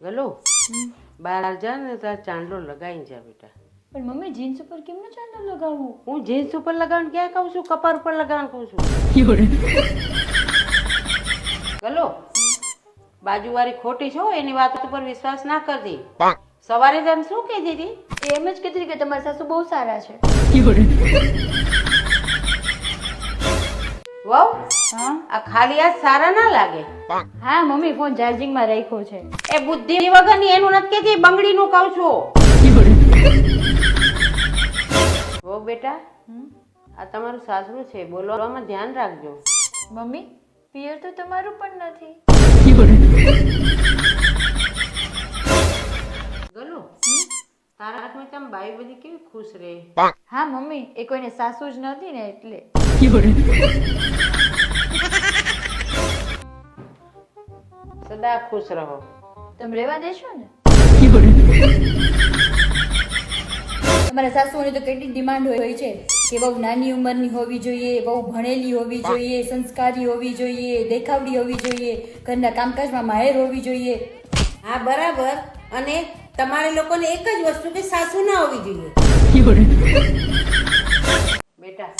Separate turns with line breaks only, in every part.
ગલો બહાર જા ને તાર ચાંદલો લગાવી જા બેટા.
પણ મમ્મી જીન્સ ઉપર કેમ નો ચાંદલો લગાવવું?
હું જીન્સ ઉપર લગાવવાનું ક્યાં કહું છું, કપાર ઉપર લગાવવાનું કહું છું. ગલો બાજુવાળી ખોટી છો, એની વાત ઉપર વિશ્વાસ ના કરતી. સવારે તને શું કહેતી હતી?
એમ જ કહેતી હતી કે તમારા સાસુ બહુ સારા છે.
વહુ આ ખાલી આ સારા ના લાગે.
હા મમ્મી ફોન ચાર્જિંગ માં રાખ્યો છે.
એ બુદ્ધિ વગરની એનું નથી કહેતી, બંગડીનું કહું છું. વહુ બેટા આ તમારું સાસરું છે, બોલવામાં ધ્યાન રાખજો.
મમ્મી પિયર તો તમારું પણ નથી.
ગલો તારા હાથમાં તમે બાઈ બધી કેવી ખુશ રહે.
હા મમ્મી એ કોઈને સાસુ જ નથી ને એટલે.
સદા ખુશ રહો.
તમે રહેવા દેશો ને? તમારા સાસુઓની તો કેટલી ડિમાન્ડ હોય છે કે બહુ નાની ઉંમરની હોવી જોઈએ, બહુ ભણેલી હોવી જોઈએ, સંસ્કારી હોવી જોઈએ, દેખાવડી હોવી જોઈએ, ઘરના કામકાજમાં માહેર હોવી જોઈએ.
હા બરાબર. અને તમારે લોકોને એક જ વસ્તુ કે સાસુ ના હોવી જોઈએ. બેટા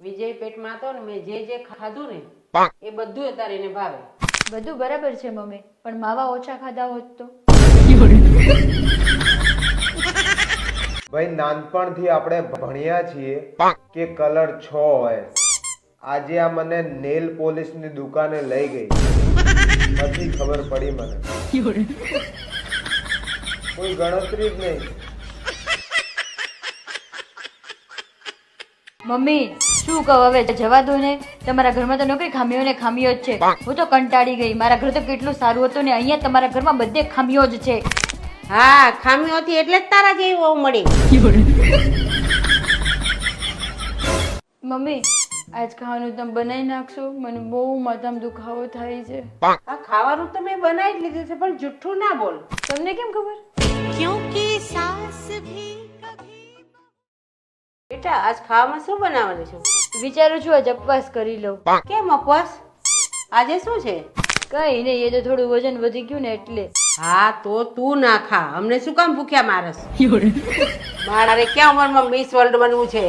વિજય પેટમાં હતો ને મેં જે ખાધું ને એ બધું અત્યારે એને ભાવે.
બધું બરાબર છે મમ્મી, પણ માવા ઓછા ખાધા હોત તો?
ભાઈ નાનપણથી આપણે ભણ્યા છીએ કે કલર 6 હોય. આજે આ મને નેલ પોલિશની દુકાને લઈ ગઈ પછી ખબર પડી મને. કોઈ ગણતરી જ નહીં.
મમ્મી શું કહું હવે, જવા દો ને. તમારા ઘરમાં તો નોકરી ખામીઓ ને ખામીઓ જ છે. હું તો કંટાળી ગઈ. મારા ઘર તો કેટલું સારું હતું ને અહીંયા તમારા ઘરમાં બધે ખામીઓ જ છે.
હા ખામી હતી એટલે જ તારા જેવી વહુ મળી.
મમ્મી આજ ખાવાનું તમે બનાવી નાખશો? મને બહુ માથામાં દુખાવો થાય છે.
આ ખાવાનું તો મેં બનાવી જ લીધું છે, પણ જુઠ્ઠું ના બોલ.
તમને કેમ ખબર?
બેટા આજ ખાવામાં શું બનાવવાનું છે?
વિચારું છું આજ ઉપવાસ કરી લઉં.
કેમ ઉપવાસ? આજે શું છે?
કઈ નહીં, એ તો થોડું વજન વધી ગયું ને એટલે.
હા તો તું ના ખા, અમને શું કામ ભૂખ્યા મારસ? મારે ક્યાં ઉંમરમાં મિસ વર્લ્ડ બનવું છે?